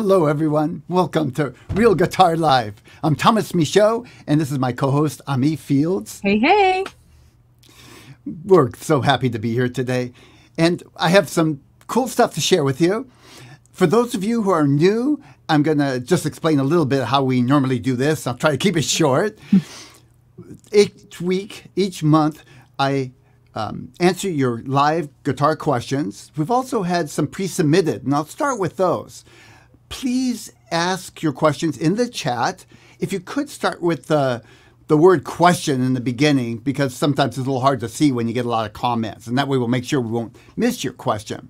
Hello, everyone. Welcome to Real Guitar Live. I'm Tomas Michaud, and this is my co-host, Ami Fields. Hey, hey. We're so happy to be here today, and I have some cool stuff to share with you. For those of you who are new, I'm going to just explain a little bit how we normally do this. I'll try to keep it short. Each week, each month, I answer your live guitar questions. We've also had some pre-submitted, and I'll start with those. Please ask your questions in the chat. If you could start with the word question in the beginning, because sometimes it's a little hard to see when you get a lot of comments, and that way we'll make sure we won't miss your question.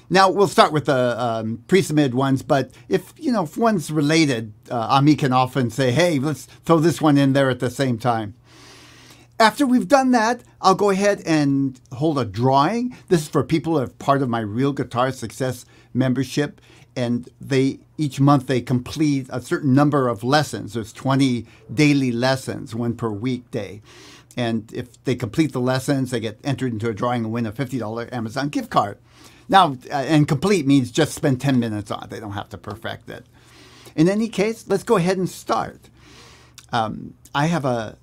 Now, we'll start with the pre-submitted ones, but if one's related, Ami can often say, hey, let's throw this one in there at the same time. After we've done that, I'll go ahead and hold a drawing. This is for people who are part of my Real Guitar Success membership, and each month they complete a certain number of lessons. There's 20 daily lessons, one per weekday. And if they complete the lessons, they get entered into a drawing and win a $50 Amazon gift card. Now, and complete means just spend 10 minutes on it. They don't have to perfect it. In any case, let's go ahead and start. I have a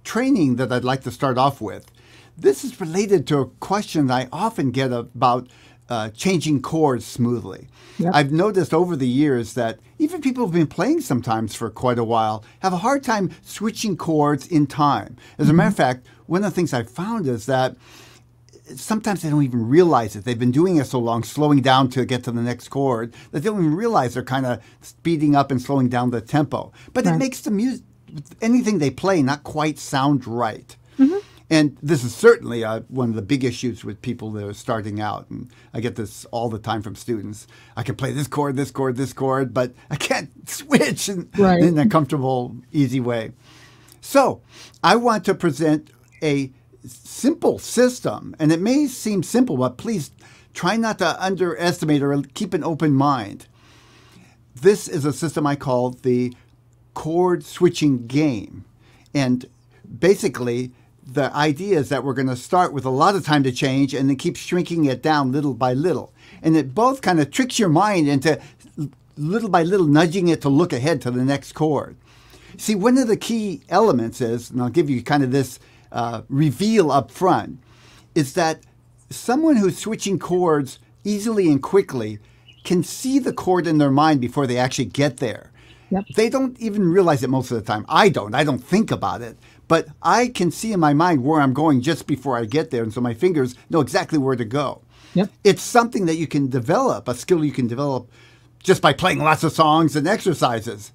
training that I'd like to start off with. This is related to a question I often get about changing chords smoothly. Yep. I've noticed over the years that even people who've been playing sometimes for quite a while have a hard time switching chords in time. As a matter of fact, one of the things I've found is that sometimes they don't even realize it. They've been doing it so long, slowing down to get to the next chord, that they don't even realize they're kind of speeding up and slowing down the tempo. But it makes the music, anything they play, not quite sound right. Mm-hmm. And this is certainly one of the big issues with people that are starting out. And I get this all the time from students. I can play this chord, this chord, this chord, but I can't switch in a comfortable, easy way. So I want to present a simple system. And it may seem simple, but please try not to underestimate or keep an open mind. This is a system I call the chord switching game. And basically, the idea is that we're going to start with a lot of time to change and then keep shrinking it down little by little. And it both kind of tricks your mind into little by little nudging it to look ahead to the next chord. See, one of the key elements is, and I'll give you kind of this reveal up front, is that someone who's switching chords easily and quickly can see the chord in their mind before they actually get there. Yep. They don't even realize it most of the time. I don't think about it. But I can see in my mind where I'm going just before I get there. And so my fingers know exactly where to go. Yep. It's something that you can develop, a skill you can develop just by playing lots of songs and exercises.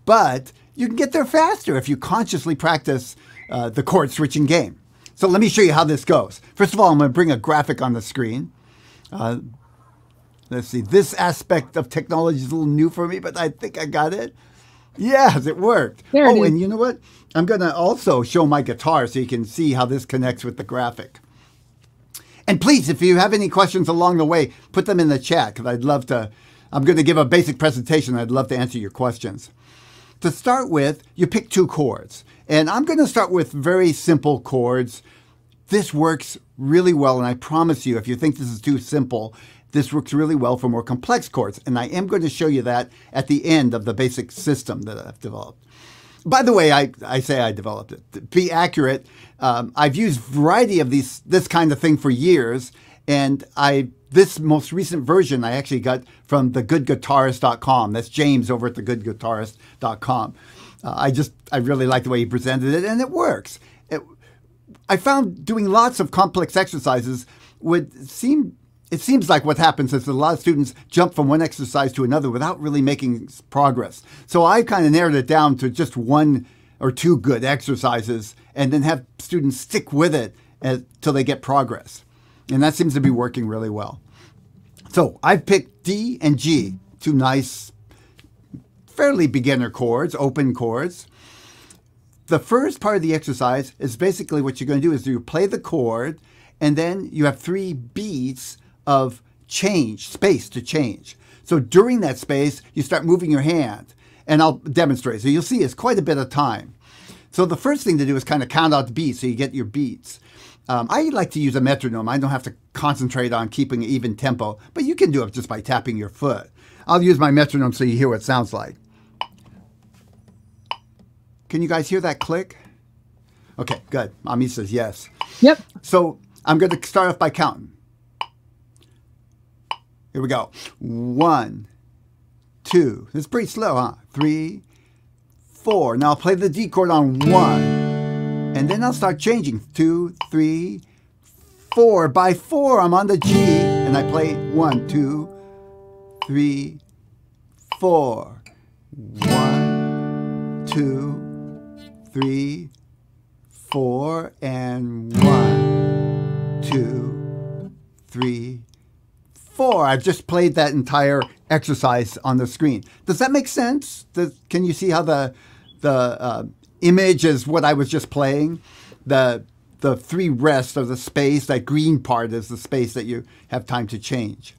But you can get there faster if you consciously practice the chord switching game. So let me show you how this goes. First of all, I'm going to bring a graphic on the screen. Let's see. This aspect of technology is a little new for me, but I think I got it. Yes, it worked. Oh, and you know what? I'm going to also show my guitar so you can see how this connects with the graphic. And please, if you have any questions along the way, put them in the chat, because I'd love to. I'm going to give a basic presentation. I'd love to answer your questions. To start with, you pick two chords. And I'm going to start with very simple chords. This works really well, and I promise you, if you think this is too simple, this works really well for more complex chords. And I am going to show you that at the end of the basic system that I've developed. By the way, I say I developed it. To be accurate, I've used a variety of this kind of thing for years. And this most recent version I actually got from thegoodguitarist.com. That's James over at thegoodguitarist.com. I really like the way he presented it, and it works. I found doing lots of complex exercises it seems like what happens is that a lot of students jump from one exercise to another without really making progress. So I kind of narrowed it down to just one or two good exercises and then have students stick with it till they get progress. And that seems to be working really well. So I've picked D and G, two nice, fairly beginner chords, open chords. The first part of the exercise is basically what you're going to do is you play the chord, and then you have 3 beats of change, space to change. So during that space, you start moving your hand, and I'll demonstrate. So you'll see it's quite a bit of time. So the first thing to do is kind of count out the beats so you get your beats. I like to use a metronome. I don't have to concentrate on keeping an even tempo, but you can do it just by tapping your foot. I'll use my metronome so you hear what it sounds like. Can you guys hear that click? Okay, good. Mommy says yes. Yep. So I'm going to start off by counting. Here we go. 1, 2. It's pretty slow, huh? 3, 4. Now I'll play the D chord on 1. And then I'll start changing. 2, 3, 4. By 4, I'm on the G. And I play 1, 2, 3, 4. 1, 2, 3, 4. And 1, 2, 3, 4. I've just played that entire exercise on the screen. Does that make sense? Can you see how the image is what I was just playing? The 3 rests of the space, that green part is the space that you have time to change.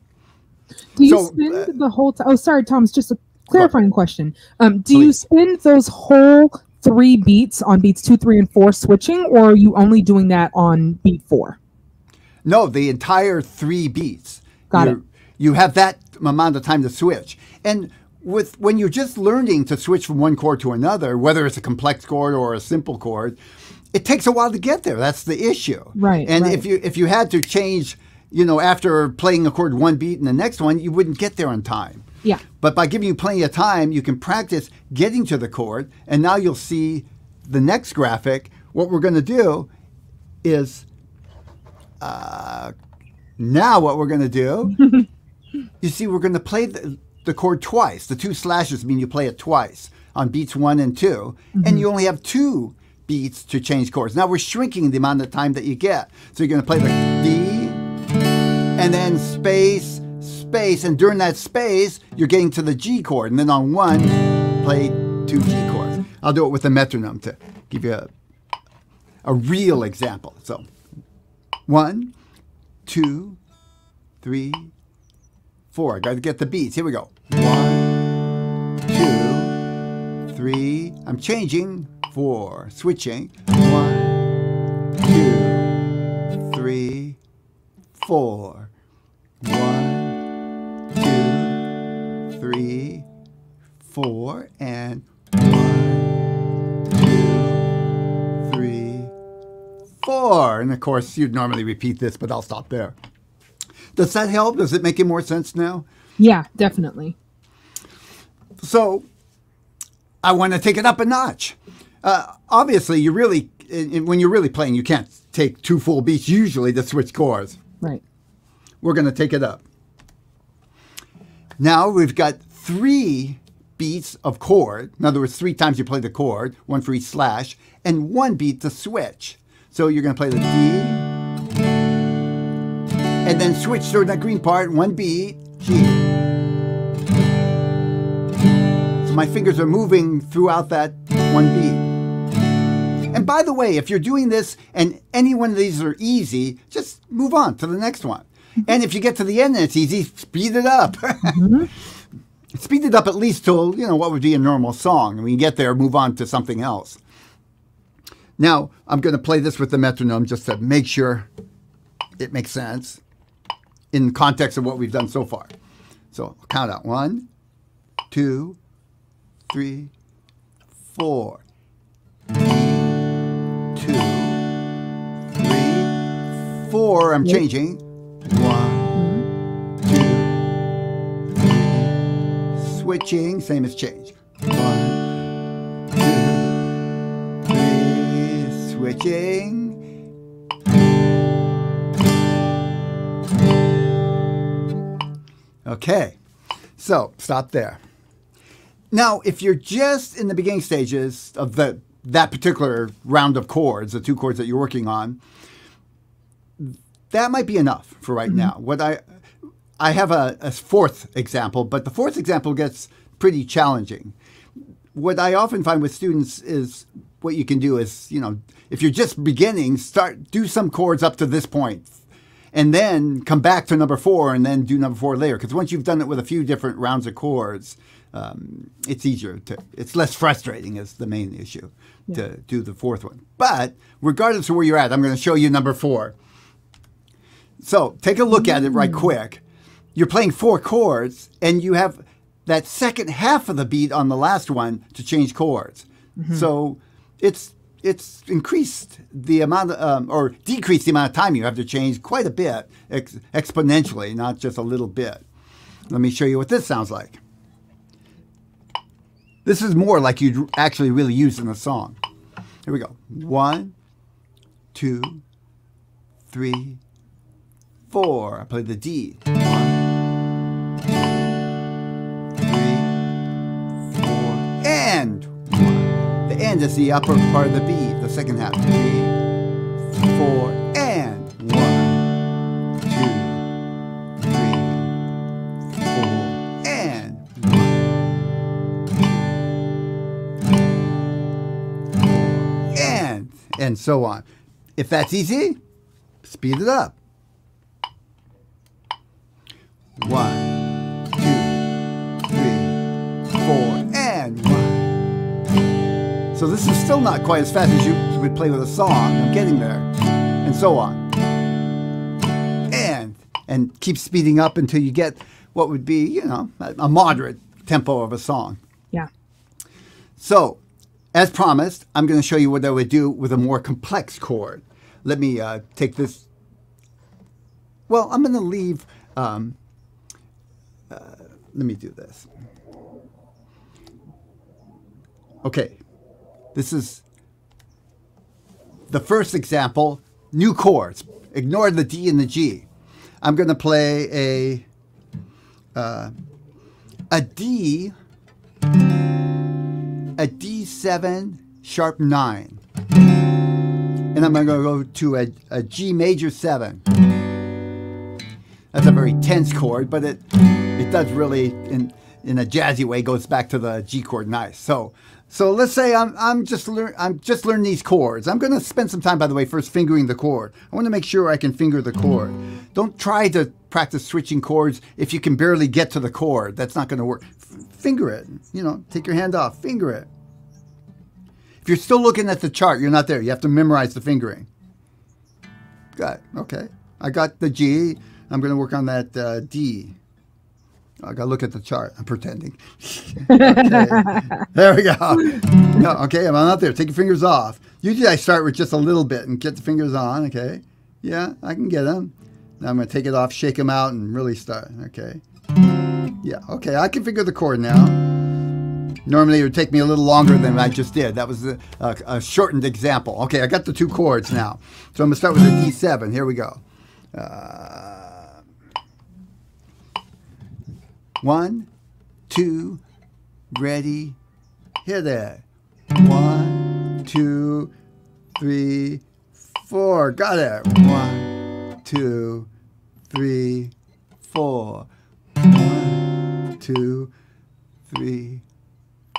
Do you spend the whole time? Oh, sorry, Thomas, just a clarifying question. Do you spend those whole 3 beats on beats 2, 3, and 4 switching, or are you only doing that on beat 4? No, the entire 3 beats. Got it. You have that amount of time to switch. And when you're just learning to switch from one chord to another, whether it's a complex chord or a simple chord, it takes a while to get there. That's the issue. Right. And right. if you had to change, after playing a chord one beat and the next one, you wouldn't get there on time. Yeah. But by giving you plenty of time, you can practice getting to the chord. And now you'll see the next graphic. What we're going to do is, now what we're going to do, you see, we're going to play the chord twice. The 2 slashes mean you play it twice on beats 1 and 2. And you only have 2 beats to change chords. Now we're shrinking the amount of time that you get. So you're going to play the D, and then space, space. And during that space, you're getting to the G chord. And then on 1, play 2 G chords. I'll do it with a metronome to give you a real example. So 1, 2, 3, 4. I got to get the beats. Here we go. 1, 2, 3. I'm changing. 4. Switching. 1, 2, 3, 4. 1, 2, 3, 4. And 1, 2, 3, 4. And of course, you'd normally repeat this, but I'll stop there. Does that help? Does it make more sense now? Yeah, definitely. So I want to take it up a notch. Obviously, when you're really playing, you can't take 2 full beats usually to switch chords. Right. We're going to take it up. Now we've got 3 beats of chord. In other words, 3 times you play the chord, 1 for each slash, and 1 beat to switch. So you're going to play the D, and then switch through that green part, 1 beat, G. So my fingers are moving throughout that 1 beat. And by the way, if you're doing this and any one of these are easy, just move on to the next one. And if you get to the end and it's easy, speed it up. Speed it up at least till, what would be a normal song. And when you get there, move on to something else. Now, I'm going to play this with the metronome just to make sure it makes sense in context of what we've done so far. So I'll count out 1, 2, 3, 4. 2, 3, 4. I'm changing. 1, 2, 3. Switching. Same as change. 1, 2, 3. Switching. Okay. So stop there. Now, if you're just in the beginning stages of that particular round of chords, the 2 chords that you're working on, that might be enough for right now. What I have a 4th example, but the 4th example gets pretty challenging. What I often find with students is what you can do is, if you're just beginning, do some chords up to this point, and then come back to number 4 and then do number 4 later. Because once you've done it with a few different rounds of chords, it's easier it's less frustrating is the main issue to do the 4th one. But regardless of where you're at, I'm going to show you number 4. So take a look at it right quick. You're playing 4 chords and you have that second half of the beat on the last one to change chords. So it's increased the amount of, or decreased the amount of time you have to change quite a bit, exponentially, not just a little bit. Let me show you what this sounds like. This is more like you'd actually really use in a song. Here we go. 1, 2, 3, 4. I play the D. 1, 2, 3, 4, and 1. The end is the upper part of the B, the second half. 3, 4, and 1, 2, 3, 4, and 1, and so on. If that's easy, speed it up. 1, 2, 3, 4, and 1. So this is still not quite as fast as you would play with a song. I'm getting there. And so on. And keep speeding up until you get what would be, you know, a moderate tempo of a song. Yeah. So, as promised, I'm going to show you what I would do with a more complex chord. Let me take this. Well, I'm going to leave. Let me do this. Okay. This is the first example. New chords. Ignore the D and the G. I'm going to play a D7 sharp 9. And I'm going to go to a G major 7. That's a very tense chord, but it does really, in a jazzy way, goes back to the G chord nice. So let's say I'm just learning these chords. I'm going to spend some time, by the way, first fingering the chord. I want to make sure I can finger the chord. Don't try to practice switching chords if you can barely get to the chord. That's not going to work. Finger it. You know, take your hand off. Finger it. If you're still looking at the chart, you're not there. You have to memorize the fingering. Got it. Okay. I got the G. I'm going to work on that D. I got to look at the chart. I'm pretending. Okay. There we go. No, okay, I'm not there. Take your fingers off. Usually I start with just a little bit and get the fingers on. Okay. Yeah, I can get them. Now I'm going to take it off, shake them out, and really start. Okay. Yeah, okay, I can figure the chord now. Normally it would take me a little longer than I just did. That was a shortened example. Okay, I got the two chords now. So I'm going to start with a D7. Here we go. 1, 2, ready, hit it. 1, 2, 3, 4. Got it. 1, 2, 3, 4. 1, 2, 3,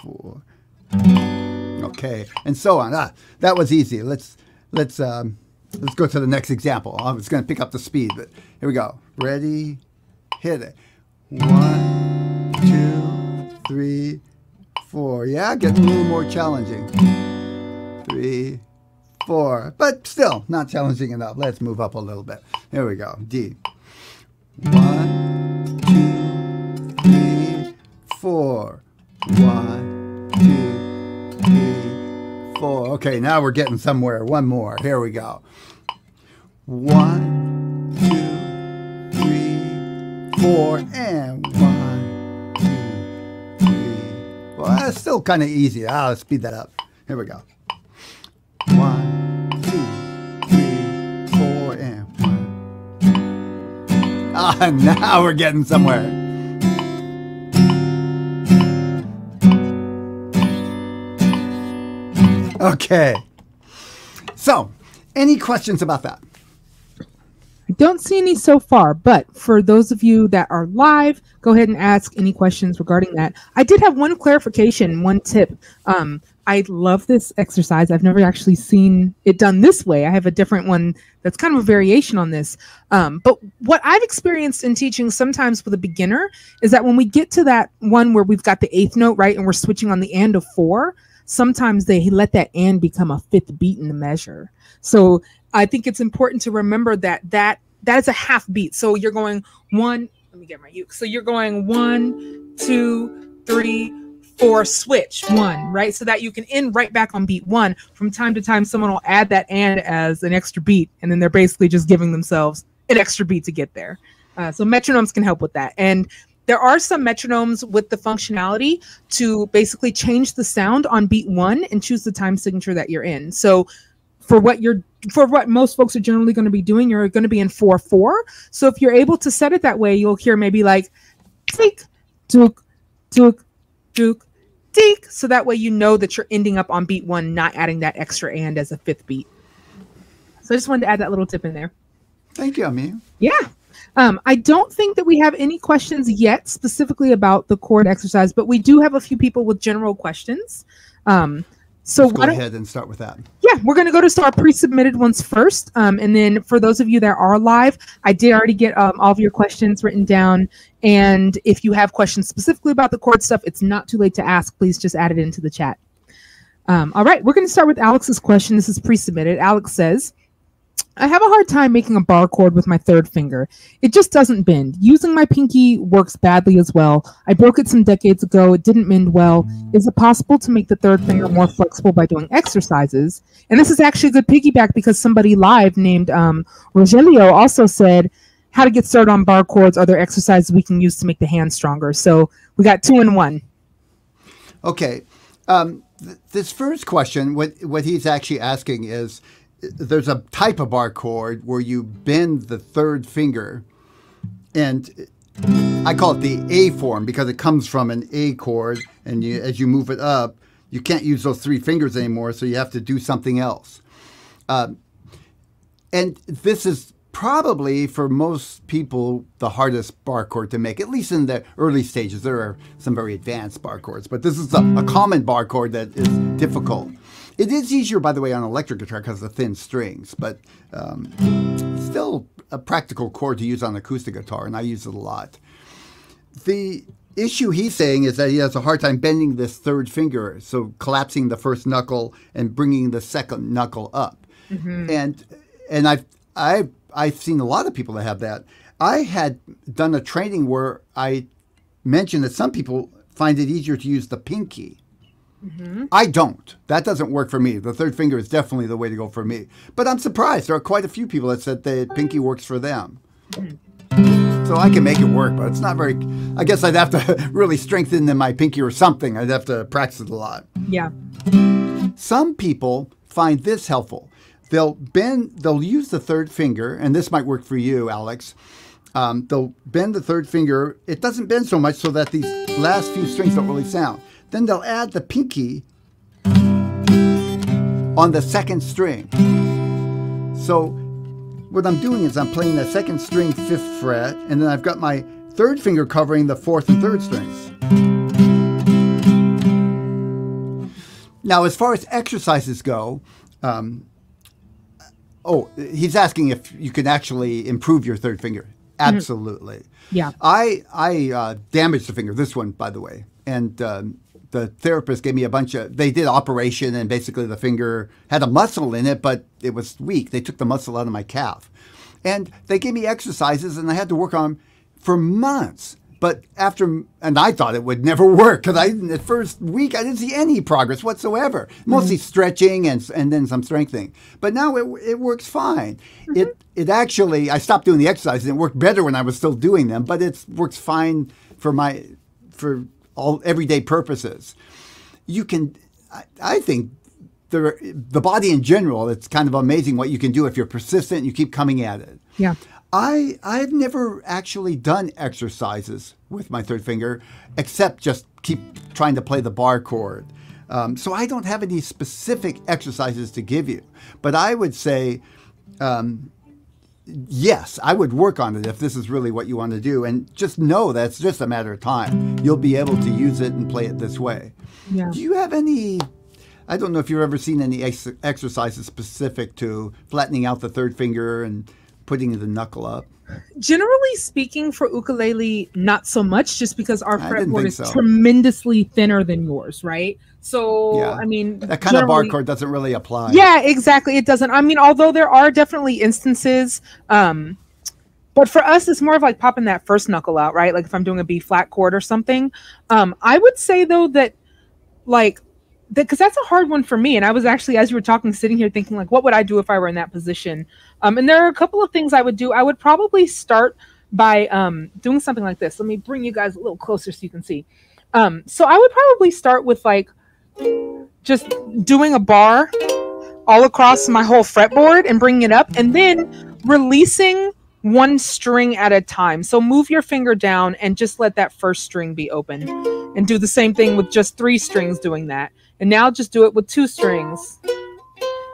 4. Okay, and so on. That was easy. Let's go to the next example. I was going to pick up the speed, but here we go. Ready, hit it. 1, 2, 3, 4. Yeah, getting a little more challenging. 3, 4. But still, not challenging enough. Let's move up a little bit. Here we go. D. 1, 2, 3, 4. 1, 2, 3, 4. Okay, now we're getting somewhere. One more. Here we go. 1, 2, 3, 4, and 1, 2, 3, 4. That's still kind of easy. Let's speed that up. Here we go. 1, 2, 3, 4, and 1. Now we're getting somewhere. Okay. So, any questions about that? I don't see any so far, but for those of you that are live, go ahead and ask any questions regarding that. I did have one clarification, one tip. I love this exercise. I've never actually seen it done this way. I have a different one that's kind of a variation on this. But what I've experienced in teaching sometimes with a beginner is that when we get to that one where we've got the 8th note, right, and we're switching on the and of 4, sometimes they let that and become a 5th beat in the measure. So I think it's important to remember that is a half beat. So you're going 1, let me get my uke. So you're going 1, 2, 3, 4, switch 1, right? So that you can end right back on beat 1. From time to time, someone will add that and as an extra beat, and then they're basically just giving themselves an extra beat to get there. So metronomes can help with that. And there are some metronomes with the functionality to basically change the sound on beat 1 and choose the time signature that you're in. So for what most folks are generally going to be doing, you're going to be in 4/4. So if you're able to set it that way, you'll hear maybe like tick, took, took, took, tick. So that way you know that you're ending up on beat 1, not adding that extra and as a 5th beat. So I just wanted to add that little tip in there. Thank you, Ami. Yeah. I don't think that we have any questions yet specifically about the chord exercise, but we do have a few people with general questions. So let's go ahead and start with that. Yeah, we're going to go to our pre-submitted ones first. And then for those of you that are live, I did already get all of your questions written down. And if you have questions specifically about the chord stuff, it's not too late to ask. Please just add it into the chat. All right, we're going to start with Alex's question. This is pre-submitted. Alex says, I have a hard time making a bar chord with my 3rd finger. It just doesn't bend. Using my pinky works badly as well. I broke it some decades ago. It didn't bend well. Is it possible to make the 3rd finger more flexible by doing exercises? And this is actually a good piggyback because somebody live named Rogelio also said, how to get started on bar chords. Are there exercises we can use to make the hand stronger? So we got 2 in 1. Okay. This first question, what he's actually asking is, there's a type of bar chord where you bend the 3rd finger, and I call it the A form because it comes from an A chord, and as you move it up, you can't use those 3 fingers anymore, so you have to do something else. And this is probably, for most people, the hardest bar chord to make, at least in the early stages. There are some very advanced bar chords, but this is a common bar chord that is difficult. It is easier, by the way, on electric guitar because of the thin strings, but still a practical chord to use on acoustic guitar, and I use it a lot. The issue he's saying is that he has a hard time bending this 3rd finger, so collapsing the 1st knuckle and bringing the 2nd knuckle up. Mm-hmm. And I've seen a lot of people that have that. I had done a training where I mentioned that some people find it easier to use the pinky. Mm-hmm. I don't. That doesn't work for me. The 3rd finger is definitely the way to go for me. But I'm surprised. There are quite a few people that said the pinky works for them. So I can make it work, but it's not very... I guess I'd have to really strengthen my pinky or something. I'd have to practice it a lot. Yeah. Some people find this helpful. They'll use the 3rd finger, and this might work for you, Alex. They'll bend the 3rd finger. It doesn't bend so much so that these last few strings don't really sound. Then they'll add the pinky on the 2nd string. So what I'm doing is I'm playing the 2nd string 5th fret, and then I've got my 3rd finger covering the 4th and 3rd strings. Now, as far as exercises go, he's asking if you can actually improve your 3rd finger. Absolutely. Yeah. I damaged the finger, this one, by the way, and the therapist gave me they did operation, and basically the finger had a muscle in it, but it was weak. They took the muscle out of my calf. And they gave me exercises, and I had to work on them for months. But and I thought it would never work, because the first week I didn't see any progress whatsoever. Mostly stretching and then some strengthening. But now it works fine. Mm-hmm. It actually, I stopped doing the exercises, and it worked better when I was still doing them, but it works fine for all everyday purposes. You can, I think, the body in general, it's kind of amazing what you can do if you're persistent and you keep coming at it. Yeah. I've never actually done exercises with my 3rd finger, except just keep trying to play the bar chord. So I don't have any specific exercises to give you. But I would say, yes, I would work on it if this is really what you want to do. And just know that it's just a matter of time. You'll be able to use it and play it this way. Yeah. Do you have any... I don't know if you've ever seen any exercises specific to flattening out the 3rd finger and putting the knuckle up. Generally speaking, for ukulele, not so much, just because our fretboard is tremendously thinner than yours, right? So, yeah. I mean... That kind of bar chord doesn't really apply. Yeah, exactly. It doesn't. I mean, although there are definitely instances... bar But for us, it's more of like popping that first knuckle out, right? Like if I'm doing a B flat chord or something. I would say though that like because that's a hard one for me. And I was actually, as you were talking, sitting here thinking like, what would I do if I were in that position? And there are a couple of things I would do. I would probably start by doing something like this. Let me bring you guys a little closer so you can see. So I would probably start with like just doing a bar all across my whole fretboard and bringing it up and then releasing one string at a time. So move your finger down and just let that first string be open, and do the same thing with just 3 strings doing that. And now just do it with 2 strings,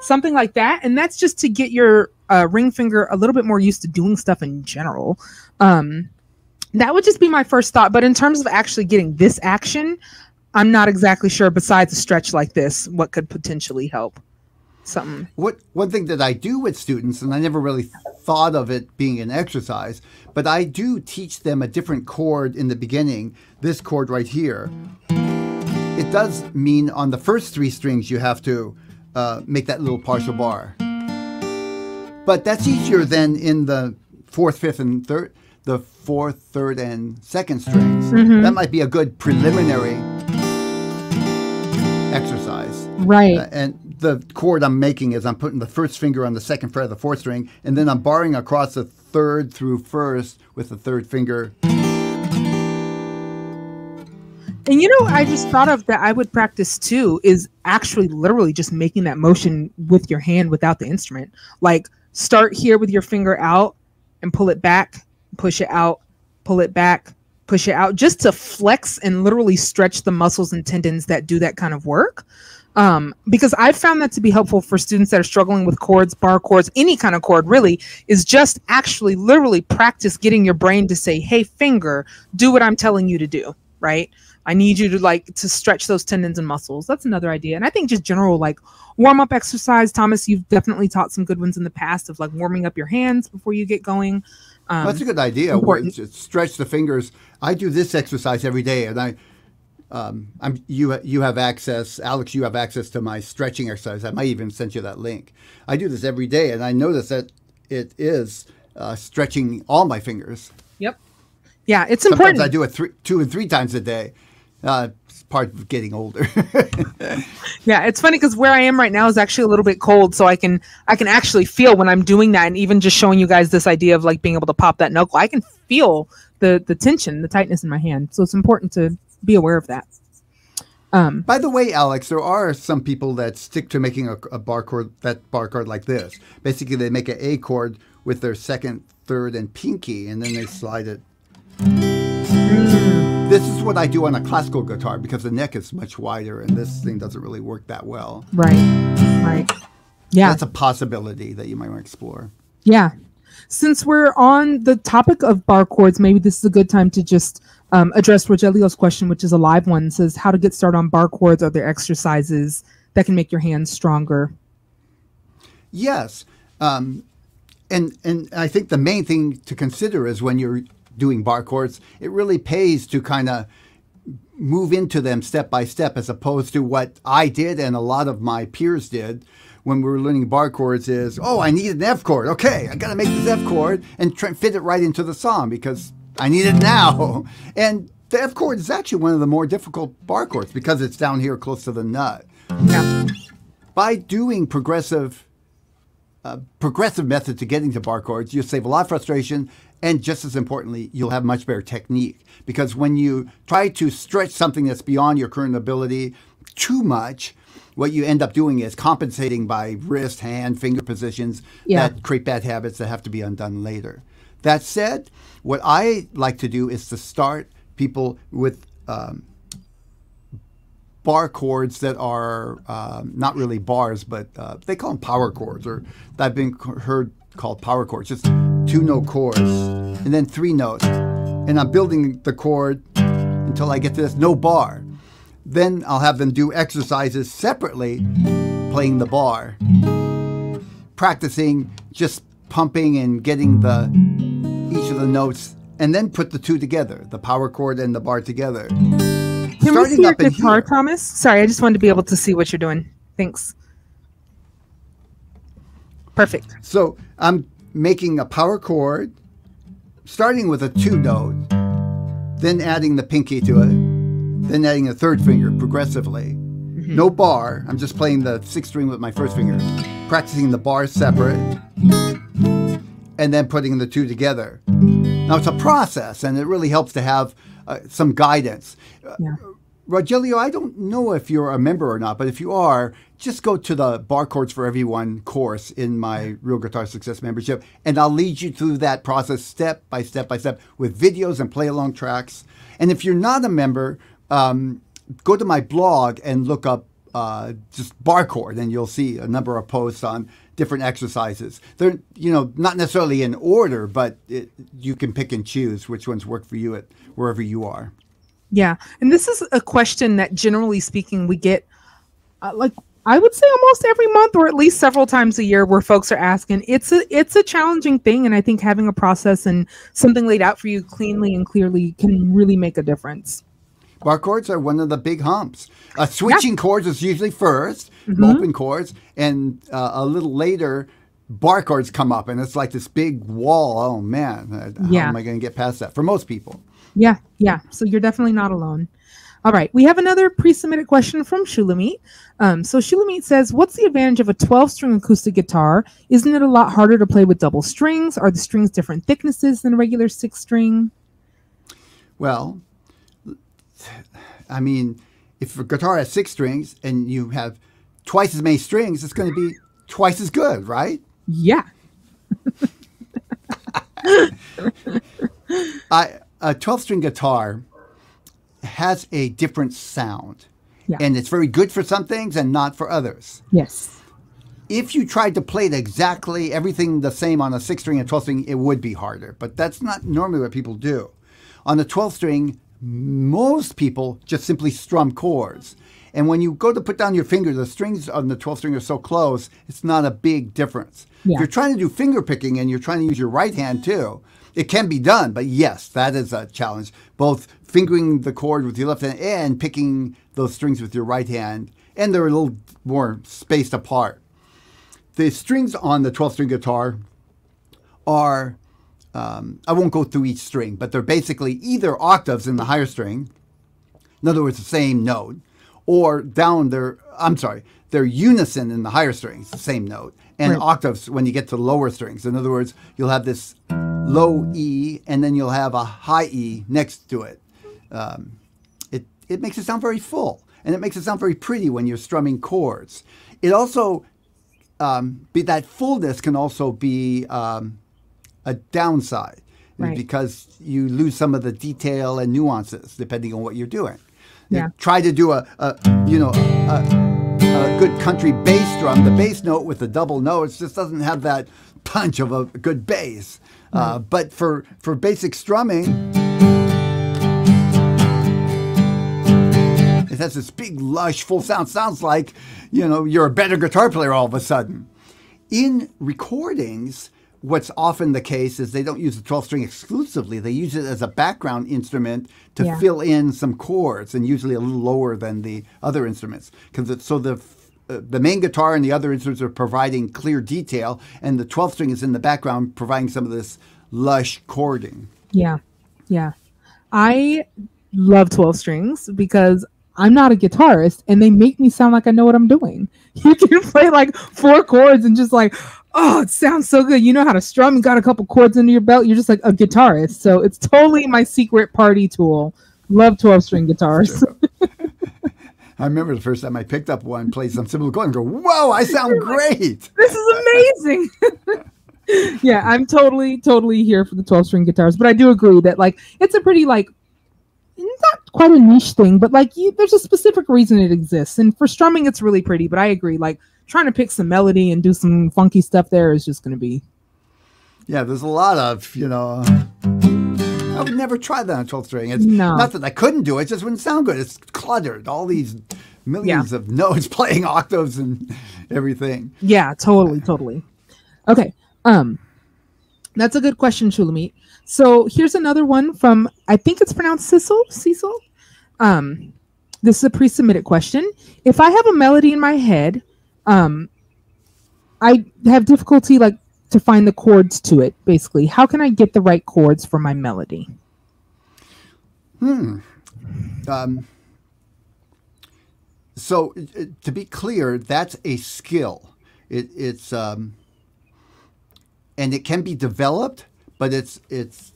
something like that. And that's just to get your ring finger a little bit more used to doing stuff in general. That would just be my first thought. But in terms of actually getting this action, I'm not exactly sure, besides a stretch like this, what could potentially help. Something. One thing that I do with students, and I never really thought of it being an exercise, but I do teach them a different chord in the beginning, this chord right here. It does mean on the first 3 strings you have to make that little partial bar. But that's easier than in the 4th, 5th, and 3rd, the 4th, 3rd, and 2nd strings. Mm-hmm. That might be a good preliminary exercise. Right. And the chord I'm making is I'm putting the first finger on the 2nd fret of the 4th string, and then I'm barring across the 3rd through 1st with the 3rd finger. And you know, I just thought of that I would practice too is actually literally just making that motion with your hand without the instrument. Like start here with your finger out and pull it back, push it out, pull it back, push it out, just to flex and literally stretch the muscles and tendons that do that kind of work. Because I've found that to be helpful for students that are struggling with chords, bar chords, any kind of chord really, is just actually literally practice getting your brain to say, hey, finger, do what I'm telling you to do, right? I need you to stretch those tendons and muscles. That's another idea. And I think just general like warm up exercise. Thomas, you've definitely taught some good ones in the past of like warming up your hands before you get going. That's a good idea. Stretch the fingers. I do this exercise every day, and you have access, Alex, you have access to my stretching exercise. I might even send you that link. I do this every day, and I notice that it is stretching all my fingers. Yep. Yeah, it's important. Sometimes I do it 2 and 3 times a day. It's part of getting older. Yeah, it's funny because where I am right now is actually a little bit cold, so I can actually feel when I'm doing that, and even just showing you guys this idea of like being able to pop that knuckle, I can feel the tension, the tightness in my hand. So it's important to be aware of that. By the way, Alex, there are some people that stick to making a bar chord like this. Basically, they make an A chord with their 2nd, 3rd, and pinky, and then they slide it. This is what I do on a classical guitar because the neck is much wider, and this thing doesn't really work that well. Right. Yeah. That's a possibility that you might want to explore. Yeah. Since we're on the topic of bar chords, maybe this is a good time to just address Rogelio's question, which is a live one. It says, how to get started on bar chords? Are there exercises that can make your hands stronger? Yes. And I think the main thing to consider is when you're doing bar chords, it really pays to kind of move into them step by step, as opposed to what I did and a lot of my peers did when we were learning bar chords is, oh, I need an F chord. Okay, I got to make this F chord and fit it right into the song because I need it now. And the F chord is actually one of the more difficult bar chords because it's down here close to the nut. Yeah. By doing progressive method to getting to bar chords, you'll save a lot of frustration, and just as importantly, you'll have much better technique. Because when you try to stretch something that's beyond your current ability too much, what you end up doing is compensating by wrist, hand, finger positions that create bad habits that have to be undone later. That said, what I like to do is to start people with bar chords that are not really bars, but they call them power chords, or I've been heard called power chords, just 2-note chords, and then 3 notes. And I'm building the chord until I get to this no bar. Then I'll have them do exercises separately, playing the bar, practicing just pumping and getting each of the notes, and then put the 2 together, the power chord and the bar together. Can we see your guitar, Thomas? Sorry, I just wanted to be able to see what you're doing. Thanks. Perfect. So I'm making a power chord, starting with a 2 note, then adding the pinky to it, then adding a 3rd finger progressively. No bar. I'm just playing the 6th string with my 1st finger, practicing the bars separate, and then putting the 2 together. Now, it's a process, and it really helps to have some guidance. Rogelio, I don't know if you're a member or not, but if you are, just go to the Bar Chords for Everyone course in my Real Guitar Success membership, and I'll lead you through that process step by step by step with videos and play-along tracks. And if you're not a member, go to my blog and look up just Bar Chord, and you'll see a number of posts on different exercises. They're, not necessarily in order, but you can pick and choose which ones work for you at wherever you are. Yeah, and this is a question that, generally speaking, we get, I would say almost every month, or at least several times a year, where folks are asking. It's a challenging thing, and I think having a process and something laid out for you cleanly and clearly can really make a difference. Bar chords are one of the big humps. Switching chords is usually first, open chords, and a little later, bar chords come up, and it's like this big wall. Oh, man, how am I going to get past that? For most people. Yeah. So you're definitely not alone. All right. We have another pre-submitted question from Shulamit. So Shulamit says, what's the advantage of a 12-string acoustic guitar? Isn't it a lot harder to play with double strings? Are the strings different thicknesses than a regular 6-string? Well, I mean, if a guitar has 6 strings and you have twice as many strings, it's going to be twice as good, right? Yeah. A 12-string guitar has a different sound. Yeah. And it's very good for some things and not for others. Yes. If you tried to play it exactly everything the same on a 6-string and 12-string, it would be harder. But that's not normally what people do. On the 12-string, most people just simply strum chords. And when you go to put down your finger, the strings on the 12-string are so close, it's not a big difference. Yeah. If you're trying to do finger picking and you're trying to use your right hand too, it can be done. But yes, that is a challenge. Both fingering the chord with your left hand and picking those strings with your right hand. And they're a little more spaced apart. The strings on the 12-string guitar are, I won't go through each string, but they're basically either octaves in the higher string, in other words, the same note, or down they're unison in the higher strings, the same note, and octaves when you get to lower strings. In other words, you'll have this low E, and then you'll have a high E next to it. It makes it sound very full, and it makes it sound very pretty when you're strumming chords. It also, that fullness can also be a downside, because you lose some of the detail and nuances depending on what you're doing. Yeah. Try to do a good country bass drum. The bass note with the double notes just doesn't have that punch of a good bass. But for basic strumming, it has this big, lush, full sound. Sounds like, you're a better guitar player all of a sudden. In recordings, what's often the case is they don't use the 12-string exclusively. They use it as a background instrument to fill in some chords, and usually a little lower than the other instruments. So the main guitar and the other instruments are providing clear detail, and the 12-string is in the background providing some of this lush chording. Yeah. I love 12 strings because I'm not a guitarist, and they make me sound like I know what I'm doing. You can play like 4 chords and just like, oh, it sounds so good. You know how to strum and got a couple chords under your belt. You're just like a guitarist. So it's totally my secret party tool. Love 12-string guitars. I remember the first time I picked up one, played some simple chords, and go, whoa, I sound great. This is amazing. Yeah, I'm totally here for the 12-string guitars. But I do agree that it's a pretty not quite a niche thing, but there's a specific reason it exists. And for strumming, it's really pretty. But I agree, trying to pick some melody and do some funky stuff there is just going to be. Yeah, there's a lot of, I would never try that on 12-string. It's not that I couldn't do it, it just wouldn't sound good. It's cluttered. All these millions of notes playing octaves and everything. Yeah, totally. Okay. That's a good question, Shulamit. So here's another one from, I think it's pronounced Cecil. This is a pre-submitted question. If I have a melody in my head, I have difficulty to find the chords to it, basically. How can I get the right chords for my melody? So to be clear, that's a skill. It's and it can be developed, but it's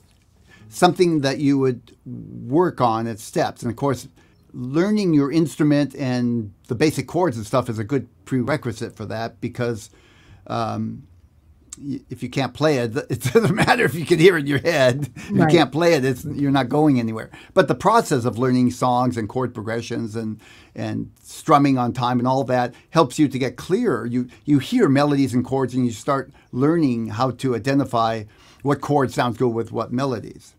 something that you would work on at steps. And of course, learning your instrument and the basic chords and stuff is a good prerequisite for that, because if you can't play it, it doesn't matter if you can hear it in your head. If you can't play it, you're not going anywhere. But the process of learning songs and chord progressions and strumming on time and all that helps you to get clearer. You hear melodies and chords, and you start learning how to identify what chord sounds go with what melodies.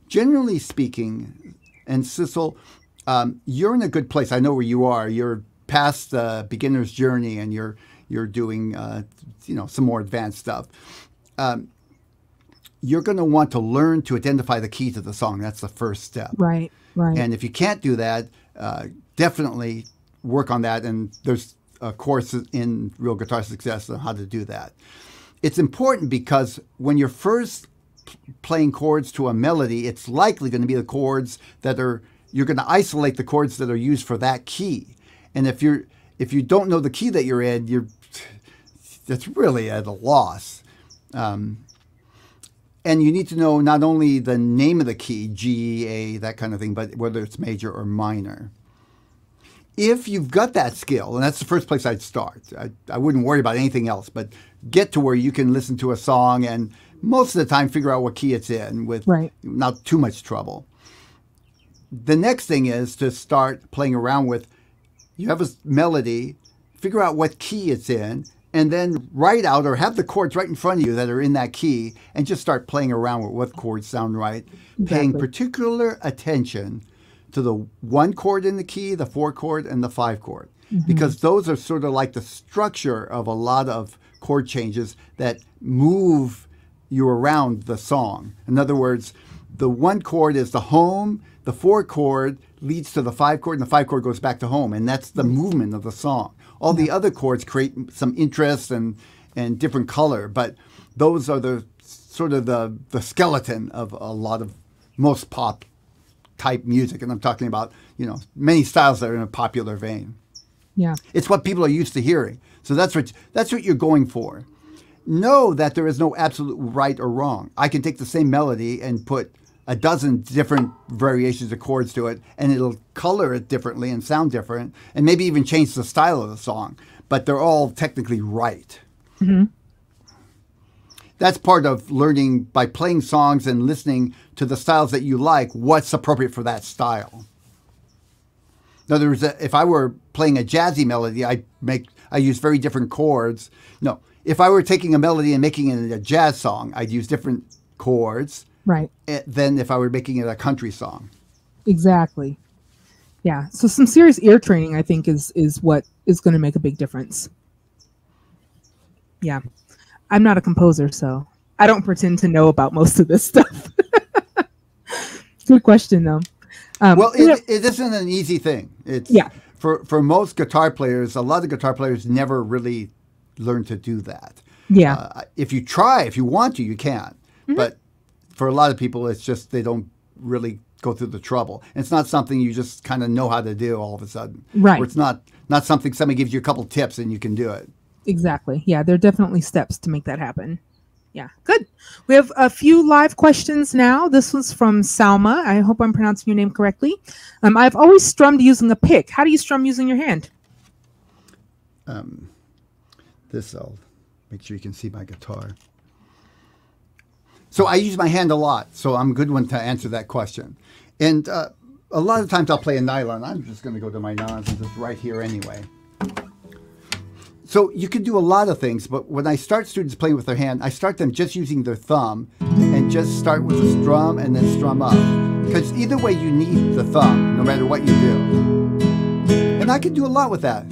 Generally speaking, and Sissel, you're in a good place. I know where you are. You're past the beginner's journey, and you're doing some more advanced stuff. You're going to want to learn to identify the key to the song. That's the first step. Right. And if you can't do that, definitely work on that. And there's a course in Real Guitar Success on how to do that. It's important because when you're first playing chords to a melody, it's likely going to be the chords you're going to isolate the chords that are used for that key. And if you don't know the key that you're in, that's really at a loss. And you need to know not only the name of the key, G, A, that kind of thing, but whether it's major or minor. If you've got that skill, and that's the first place I'd start, I wouldn't worry about anything else, but get to where you can listen to a song and most of the time figure out what key it's in with not too much trouble. The next thing is to start playing around with, you have a melody, figure out what key it's in, and then write out or have the chords right in front of you that are in that key, and just start playing around with what chords sound right, paying particular attention to the 1 chord in the key, the 4 chord, and the 5 chord. Because those are sort of like the structure of a lot of chord changes that move you around the song. In other words, the 1 chord is the home, the 4 chord leads to the 5 chord, and the 5 chord goes back to home, and that's the movement of the song. All the other chords create some interest and different color, but those are the sort of the skeleton of a lot of most pop type music, and I'm talking about many styles that are in a popular vein. Yeah, it's what people are used to hearing, so that's what you're going for. Know that there is no absolute right or wrong. I can take the same melody and put a dozen different variations of chords to it, and it'll color it differently and sound different, and maybe even change the style of the song, but they're all technically right. That's part of learning by playing songs and listening to the styles that you like, what's appropriate for that style. In other words, if I were playing a jazzy melody, I use very different chords. No, if I were taking a melody and making it a jazz song, I'd use different chords. Right. Than if I were making it a country song. Exactly. Yeah. So some serious ear training, I think, is what is going to make a big difference. Yeah. I'm not a composer, so I don't pretend to know about most of this stuff. Good question, though. Well, it isn't an easy thing. It's for most guitar players, a lot of guitar players never really learn to do that. Yeah. If you try, if you want to, you can. But for a lot of people, it's just they don't really go through the trouble. And it's not something you just kind of know how to do all of a sudden. Right. Or it's not something somebody gives you a couple tips and you can do it. Exactly. Yeah, there are definitely steps to make that happen. Yeah, good. We have a few live questions now. This was from Salma. I hope I'm pronouncing your name correctly. I've always strummed using a pick. How do you strum using your hand? I'll make sure you can see my guitar. So I use my hand a lot, so I'm a good one to answer that question. And a lot of times I'll play a nylon. I'm just going to go to my nylons and just right here anyway. So you can do a lot of things, but when I start students playing with their hand, I start them just using their thumb and just start with a strum and then strum up. Because either way you need the thumb, no matter what you do. And I can do a lot with that.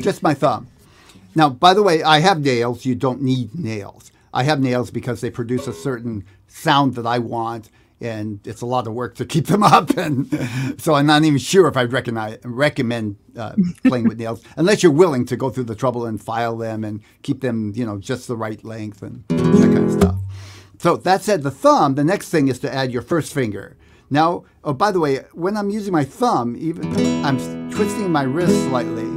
Just my thumb. Now, by the way, I have nails. You don't need nails. I have nails because they produce a certain sound that I want and it's a lot of work to keep them up. And so I'm not even sure if I'd recommend playing with nails, unless you're willing to go through the trouble and file them and keep them, just the right length and that kind of stuff. So that said, the thumb, the next thing is to add your first finger. Now, oh, by the way, when I'm using my thumb, I'm twisting my wrist slightly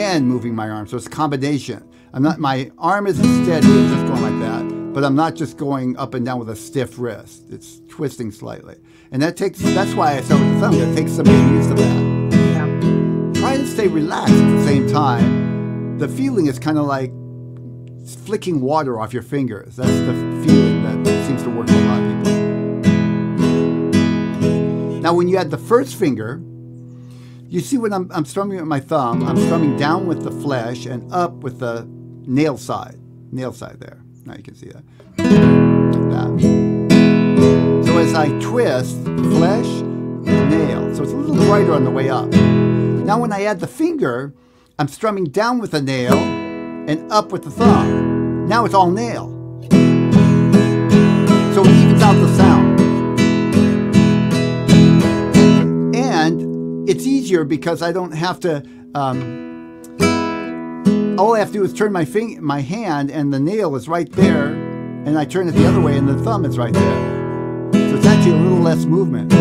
and moving my arm. So it's a combination. My arm isn't steady, it's just going like that. But I'm not just going up and down with a stiff wrist. It's twisting slightly. And that's why I start with the thumb. It takes some getting used to that. Yeah. Try to stay relaxed at the same time. The feeling is kind of like flicking water off your fingers. That's the feeling that seems to work for a lot of people. Now, when you add the first finger, you see when I'm strumming with my thumb, I'm strumming down with the flesh and up with the nail side there. Now you can see that. Like that. So as I twist, flesh, nail. So it's a little brighter on the way up. Now when I add the finger, I'm strumming down with the nail and up with the thumb. Now it's all nail. So it evens out the sound. And it's easier because I don't have to... all I have to do is turn my hand, and the nail is right there, and I turn it the other way, and the thumb is right there. So it's actually a little less movement.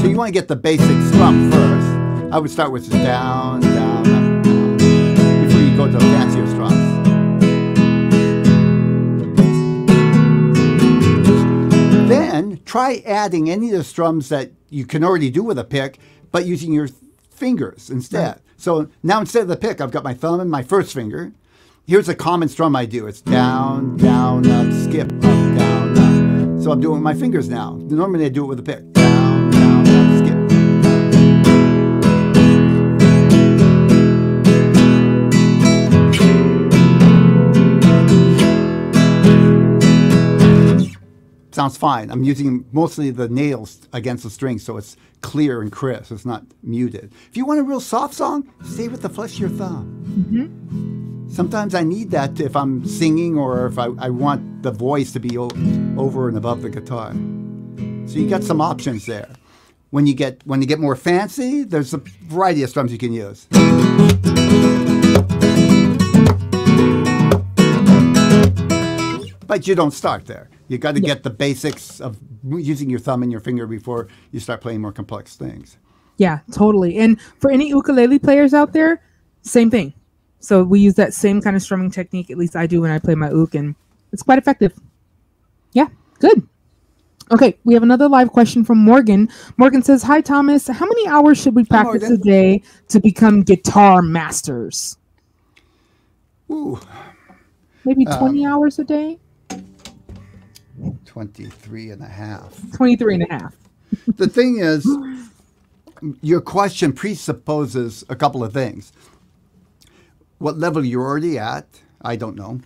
So you want to get the basic strum first. I would start with down, down, up, down, before you go to fancier strums. Then try adding any of the strums that you can already do with a pick, but using your fingers instead. Right. So now instead of the pick, I've got my thumb and my first finger. Here's a common strum I do. It's down, down, up, skip, up, down, up. So I'm doing it with my fingers now. Normally I do it with a pick. Down, down, up, skip, up, down. Sounds fine. I'm using mostly the nails against the string, so it's clear and crisp. It's not muted. If you want a real soft song, stay with the flesh of your thumb. Mm-hmm. Sometimes I need that if I'm singing or if I want the voice to be over and above the guitar. So you got some options there. When you get more fancy, there's a variety of strums you can use. But you don't start there. You got to get the basics of using your thumb and your finger before you start playing more complex things. Yeah, totally. And for any ukulele players out there, same thing. So we use that same kind of strumming technique, at least I do when I play my uk, and it's quite effective. Yeah, good. Okay, we have another live question from Morgan. Morgan says, hi, Thomas. How many hours should we practice a day to become guitar masters? Ooh. Maybe 20 hours a day? 23 and a half. 23 and a half. The thing is, your question presupposes a couple of things. What level you're already at, I don't know.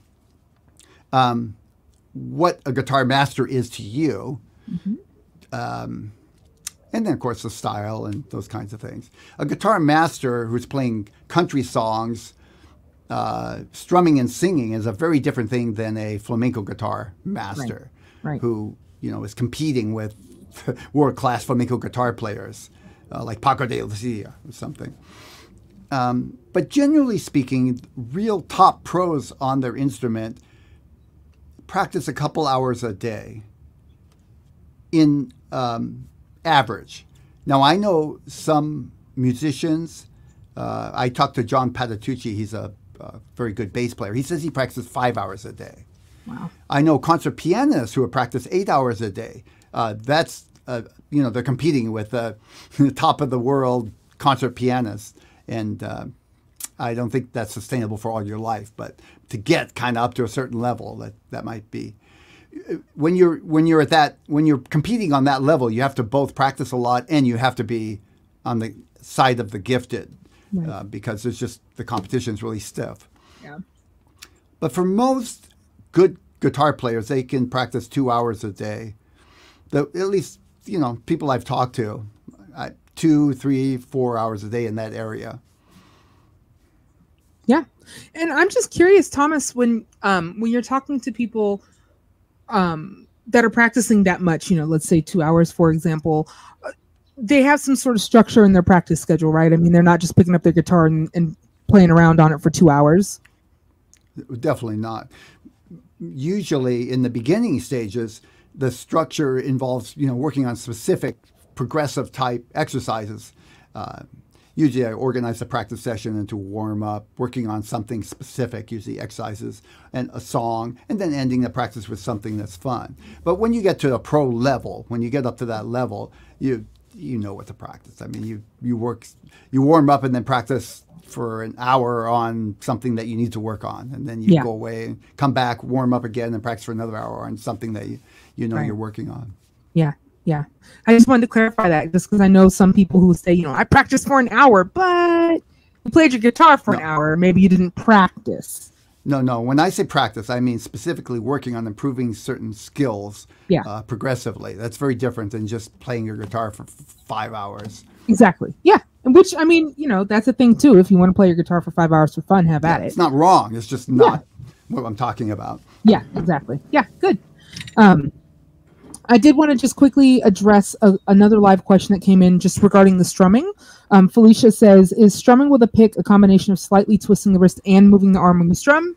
What a guitar master is to you. Mm-hmm. And then, of course, the style and those kinds of things. A guitar master who's playing country songs, strumming and singing is a very different thing than a flamenco guitar master. Right. Who is competing with world-class flamenco guitar players like Paco de Lucia or something. But generally speaking, real top pros on their instrument practice a couple hours a day in average. Now, I know some musicians. I talked to John Patitucci. He's a very good bass player. He says he practices 5 hours a day. Wow. I know concert pianists who have practiced 8 hours a day. That's, they're competing with the top of the world concert pianists. And I don't think that's sustainable for all your life. But to get kind of up to a certain level, that might be. When you're competing on that level, you have to both practice a lot and you have to be on the side of the gifted. Right. Because the competition is really stiff. Yeah. But for most good guitar players, they can practice 2 hours a day. At least, people I've talked to, 2, 3, 4 hours a day in that area. Yeah. And I'm just curious, Thomas, when you're talking to people that are practicing that much, you know, let's say 2 hours, for example, they have some sort of structure in their practice schedule, right? I mean, they're not just picking up their guitar and playing around on it for 2 hours. Definitely not. Usually in the beginning stages, the structure involves, you know, working on specific progressive type exercises. Usually I organize the practice session into warm up, working on something specific, usually exercises and a song, and then ending the practice with something that's fun. But when you get to a pro level, when you get up to that level, you know what to practice. I mean, you warm up and then practice for an hour on something that you need to work on, and then you go away and come back, warm up again, and practice for another hour on something that you know you're working on. Yeah. Yeah. I just wanted to clarify that, just because I know some people who say, you know, I practiced for an hour, but you played your guitar for an hour. Maybe you didn't practice. No. When I say practice, I mean specifically working on improving certain skills progressively. That's very different than just playing your guitar for 5 hours. Exactly. Yeah. Which, I mean, you know, that's a thing too. If you want to play your guitar for 5 hours for fun, have at it. It's not wrong. It's just not what I'm talking about. Yeah, exactly. Yeah, good. I did want to just quickly address another live question that came in just regarding the strumming. Felicia says, is strumming with a pick a combination of slightly twisting the wrist and moving the arm when you strum?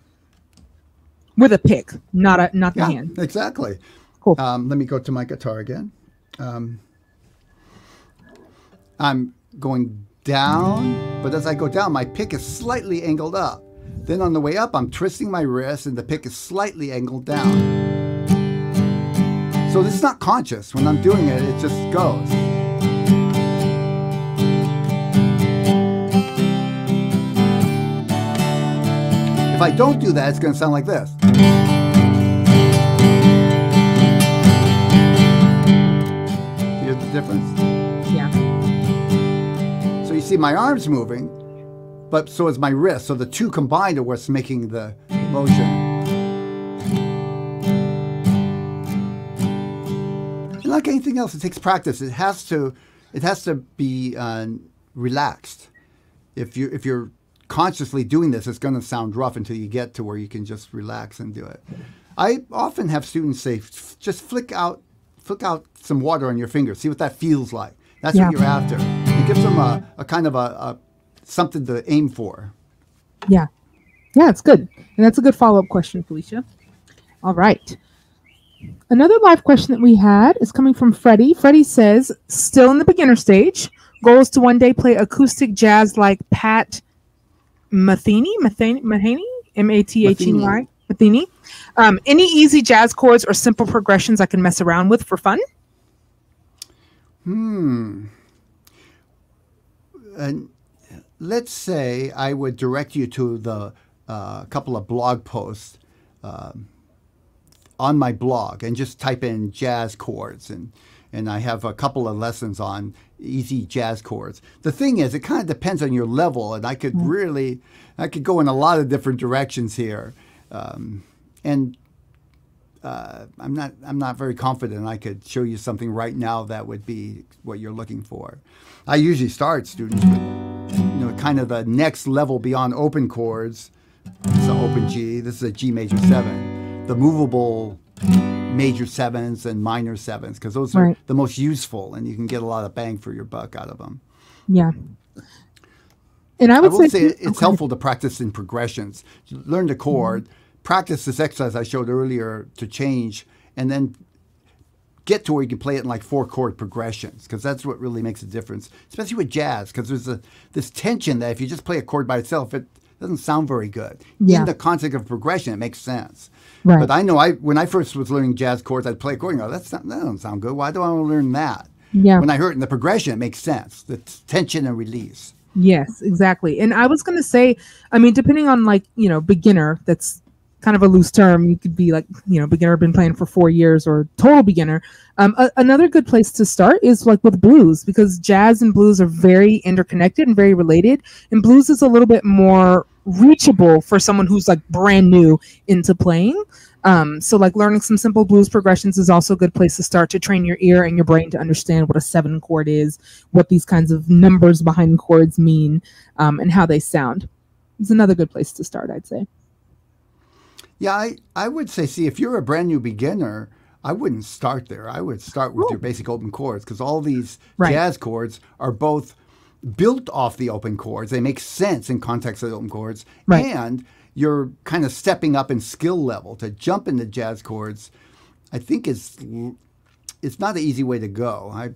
With a pick, not the hand. Exactly. Cool. Let me go to my guitar again. I'm going down, but as I go down, my pick is slightly angled up. Then on the way up, I'm twisting my wrist and the pick is slightly angled down. So this is not conscious. When I'm doing it, it just goes. If I don't do that, it's going to sound like this. Hear the difference? Yeah. So you see my arm's moving, but so is my wrist. So the two combined are what's making the motion. Like anything else, it takes practice. It has to be relaxed. If you're consciously doing this, it's going to sound rough until you get to where you can just relax and do it. I often have students say, just flick out some water on your fingers. See what that feels like. That's what you're after. It gives them a kind of a something to aim for. Yeah, it's good, and that's a good follow-up question, Felicia. All right. Another live question that we had is coming from Freddie. Freddie says, still in the beginner stage, goal is to one day play acoustic jazz like Pat Metheny, M-A-T-H-E-Y, Metheny. Any easy jazz chords or simple progressions I can mess around with for fun? Let's say I would direct you to the couple of blog posts on my blog and just type in jazz chords, and I have a couple of lessons on easy jazz chords. The thing is, it kind of depends on your level, and I could go in a lot of different directions here, and I'm not very confident I could show you something right now that would be what you're looking for. I usually start students with kind of the next level beyond open chords. It's an open G. This is a G major 7. The movable major 7s and minor 7s, because those are the most useful, and you can get a lot of bang for your buck out of them. Yeah. And I would say it's helpful to practice in progressions. Learn the chord, practice this exercise I showed earlier to change, and then get to where you can play it in like 4-chord progressions, because that's what really makes a difference, especially with jazz, because there's this tension that if you just play a chord by itself, it doesn't sound very good. In the context of progression, it makes sense. Right. But I know when I first was learning jazz chords, I'd play a chord and go, that doesn't sound good. Why do I want to learn that? Yeah. When I heard it in the progression, it makes sense. The tension and release. Yes, exactly. And I was going to say, I mean, depending on beginner, that's kind of a loose term. You could be like, beginner, been playing for 4 years, or total beginner. Another good place to start is like with blues, because jazz and blues are very interconnected and very related. And blues is a little bit more reachable for someone who's like brand new into playing. So like learning some simple blues progressions is also a good place to start to train your ear and your brain to understand what a 7 chord is, what these kinds of numbers behind chords mean, and how they sound. It's another good place to start, I'd say. Yeah, I would say, see, if you're a brand new beginner, I wouldn't start there. I would start with your basic open chords because all these jazz chords are both built off the open chords. They make sense in context of the open chords. And you're kind of stepping up in skill level. To jump into jazz chords, I think it's not an easy way to go.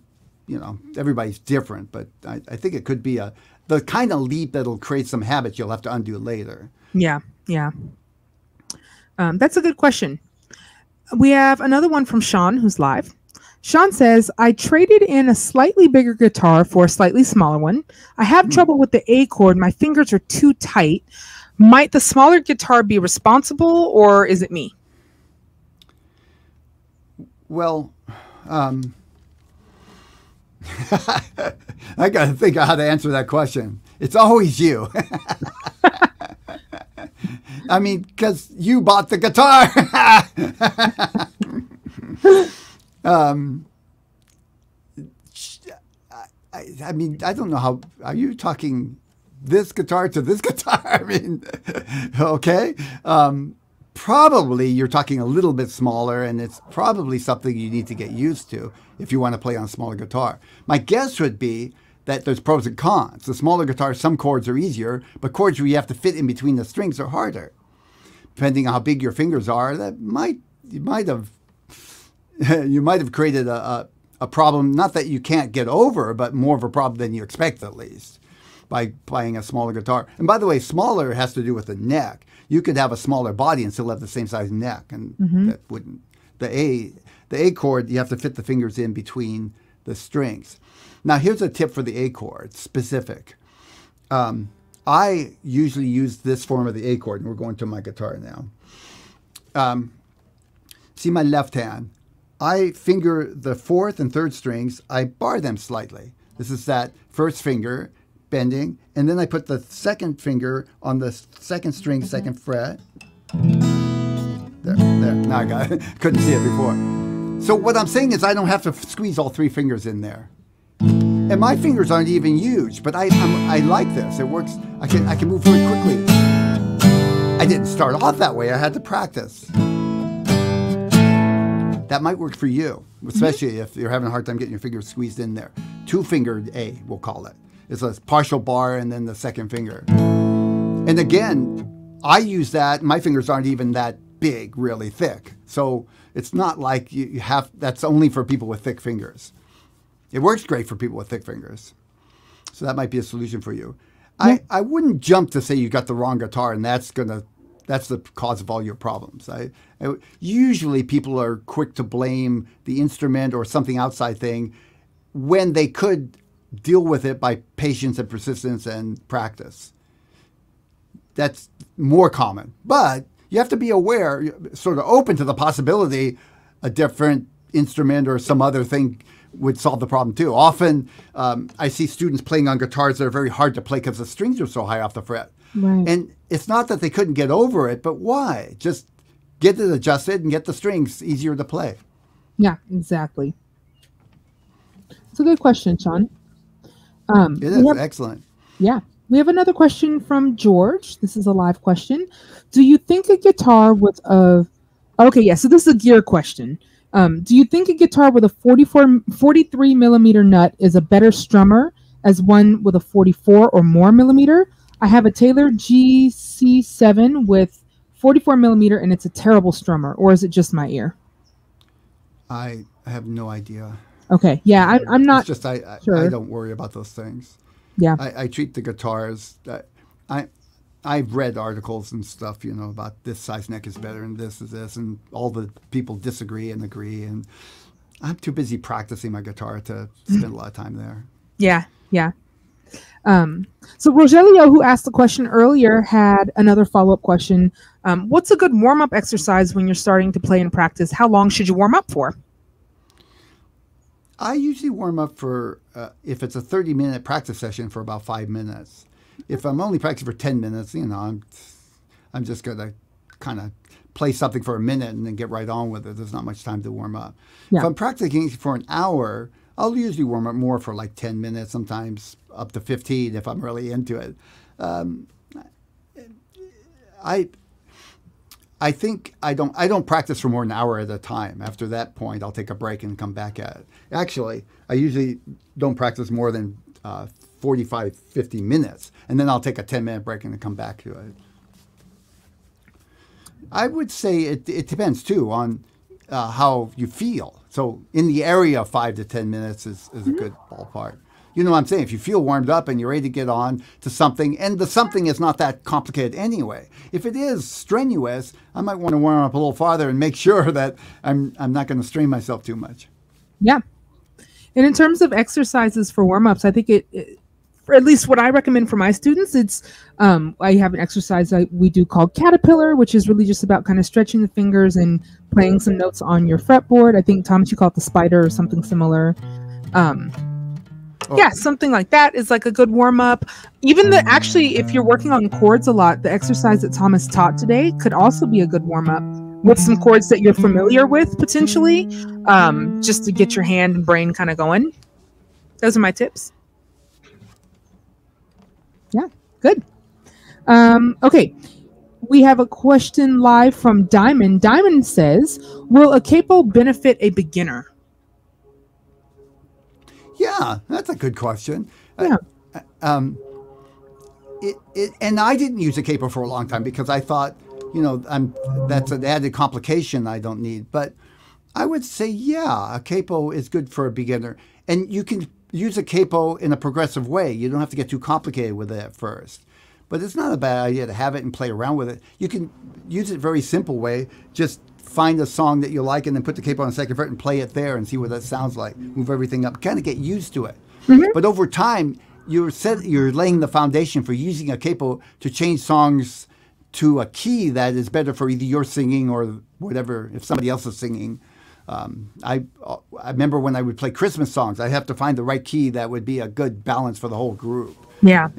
Everybody's different, but I think it could be the kind of leap that'll create some habits you'll have to undo later. Yeah, yeah. That's a good question. We have another one from Sean, who's live. Sean says, I traded in a slightly bigger guitar for a slightly smaller one. I have trouble with the A chord. My fingers are too tight. Might the smaller guitar be responsible, or is it me? Well, I got to think of how to answer that question. It's always you. I mean, because you bought the guitar. I mean, I don't know how. Are you talking this guitar to this guitar? I mean, okay. Probably you're talking a little bit smaller, and it's probably something you need to get used to if you want to play on a smaller guitar. My guess would be that there's pros and cons. The smaller guitar, some chords are easier, but chords where you have to fit in between the strings are harder. Depending on how big your fingers are, you might have created a problem, not that you can't get over, but more of a problem than you expect, at least, by playing a smaller guitar. And by the way, smaller has to do with the neck. You could have a smaller body and still have the same size neck, and that wouldn't. The A chord, you have to fit the fingers in between the strings. Now, here's a tip for the A chord, specific. I usually use this form of the A chord, and we're going to my guitar now. See my left hand. I finger the fourth and third strings. I bar them slightly. This is that first finger bending, and then I put the second finger on the second string, second fret. There. Now I got it. Couldn't see it before. So what I'm saying is I don't have to squeeze all three fingers in there. And my fingers aren't even huge, but I like this. It works. I can move very quickly. I didn't start off that way. I had to practice. That might work for you, especially if you're having a hard time getting your fingers squeezed in there. Two-fingered A, we'll call it. It's a partial bar and then the second finger. And again, I use that. My fingers aren't even that big, really thick. So it's not like you have, that's only for people with thick fingers. It works great for people with thick fingers. So that might be a solution for you. Yeah. I wouldn't jump to say you got the wrong guitar and that's the cause of all your problems. Usually people are quick to blame the instrument or something outside thing when they could deal with it by patience and persistence and practice. That's more common. But you have to be aware, sort of open to the possibility a different instrument or some other thing would solve the problem too. Often I see students playing on guitars that are very hard to play because the strings are so high off the fret. Right. And it's not that they couldn't get over it, but why? Just get it adjusted and get the strings easier to play. Yeah, exactly. It's a good question, Sean. It is excellent. Yeah. We have another question from George. This is a live question. Do you think a guitar with a... Okay, yeah, so this is a gear question. Do you think a guitar with a 43 millimeter nut is a better strummer as one with a 44 or more millimeter? I have a Taylor GC7 with 44 millimeter and it's a terrible strummer, or is it just my ear? I have no idea. Okay, yeah, I'm not it's just sure. I don't worry about those things. Yeah. I treat the guitars, I've read articles and stuff, about this size neck is better and this is this, and all the people disagree and agree, and I'm too busy practicing my guitar to spend a lot of time there. Yeah, yeah. So Rogelio, who asked the question earlier, had another follow-up question. What's a good warm-up exercise when you're starting to play and practice? How long should you warm up for? I usually warm up for, if it's a 30-minute practice session, for about 5 minutes. If I'm only practicing for 10 minutes, I'm just going to kind of play something for a minute and then get right on with it. There's not much time to warm up. Yeah. If I'm practicing for an hour, I'll usually warm up more for like 10 minutes, sometimes up to 15 if I'm really into it. I think I don't practice for more than an hour at a time. After that point, I'll take a break and come back at it. Actually, I usually don't practice more than 45, 50 minutes, and then I'll take a 10-minute break and then come back to it. I would say it depends, too, on how you feel. So in the area of 5 to 10 minutes is a good ballpark. You know what I'm saying? If you feel warmed up and you're ready to get on to something, and the something is not that complicated anyway. If it is strenuous, I might want to warm up a little farther and make sure that I'm not going to strain myself too much. Yeah. And in terms of exercises for warm-ups, I think or at least what I recommend for my students, it's I have an exercise we do called Caterpillar, which is really just about kind of stretching the fingers and playing some notes on your fretboard. I think, Thomas, you call it the spider or something similar. Yeah, something like that is like a good warm-up. Even actually, if you're working on chords a lot, the exercise that Thomas taught today could also be a good warm-up with some chords that you're familiar with, potentially, just to get your hand and brain kind of going. Those are my tips. Yeah, good. Okay, we have a question live from Diamond. Diamond says, will a capo benefit a beginner? Yeah, that's a good question. Yeah. And I didn't use a capo for a long time because I thought, you know, that's an added complication I don't need. But I would say, yeah, a capo is good for a beginner. And you can use a capo in a progressive way. You don't have to get too complicated with it at first. But it's not a bad idea to have it and play around with it. You can use it very simple way. Just find a song that you like and then put the capo on the second fret and play it there and see what that sounds like. Move everything up. Kind of get used to it. Mm-hmm. But over time, you're laying the foundation for using a capo to change songs to a key that is better for either your singing or whatever, if somebody else is singing. I remember when I would play Christmas songs, I'd have to find the right key that would be a good balance for the whole group. Yeah.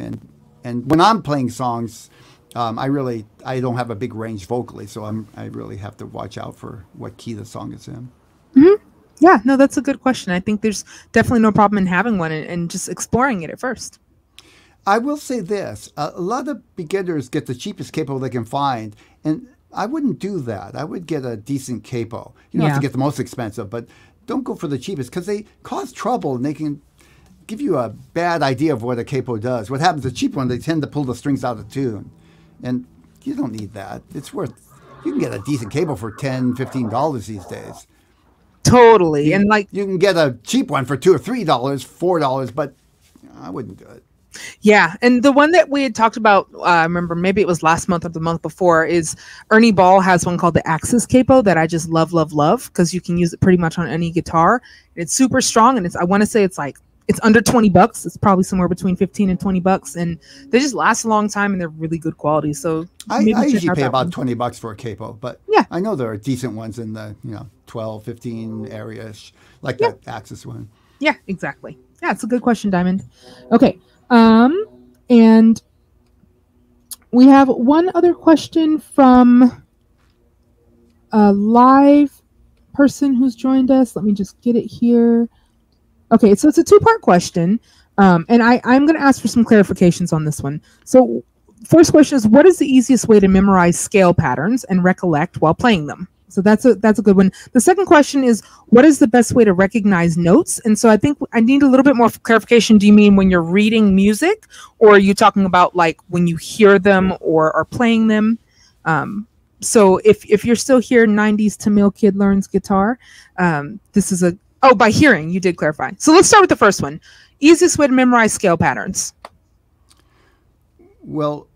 And when I'm playing songs, I don't have a big range vocally, so I really have to watch out for what key the song is in. Mm-hmm. Yeah, no, that's a good question. I think there's definitely no problem in having one and just exploring it at first. I will say this. A lot of beginners get the cheapest capo they can find, and I wouldn't do that. I would get a decent capo. You don't have to get the most expensive, but don't go for the cheapest because they cause trouble and they can give you a bad idea of what a capo does. What happens, the cheap one, they tend to pull the strings out of tune. And you don't need that. You can get a decent capo for $10, $15 these days. Totally. You can get a cheap one for $2 or $3, $4, but I wouldn't do it. Yeah. And the one that we had talked about, I remember maybe it was last month or the month before, is Ernie Ball has one called the Axis Capo that I just love, love, love, because you can use it pretty much on any guitar. It's super strong. And I want to say it's under $20. It's probably somewhere between $15 and $20, and they just last a long time and they're really good quality. So I usually pay about $20 for a capo, but yeah, I know there are decent ones in the 12, 15 area-ish, like that Axis one. Yeah, exactly. Yeah, it's a good question, Diamond. Okay, and we have one other question from a live person who's joined us. Let me just get it here. Okay, so it's a two-part question, and I'm going to ask for some clarifications on this one. So first question is, what is the easiest way to memorize scale patterns and recollect while playing them? So that's a good one. The second question is, what is the best way to recognize notes? And so I think I need a little bit more clarification. Do you mean when you're reading music, or are you talking about like when you hear them or are playing them? So if you're still here, 90s Tamil kid learns guitar, this is by hearing, you did clarify. So let's start with the first one. Easiest way to memorize scale patterns. Well,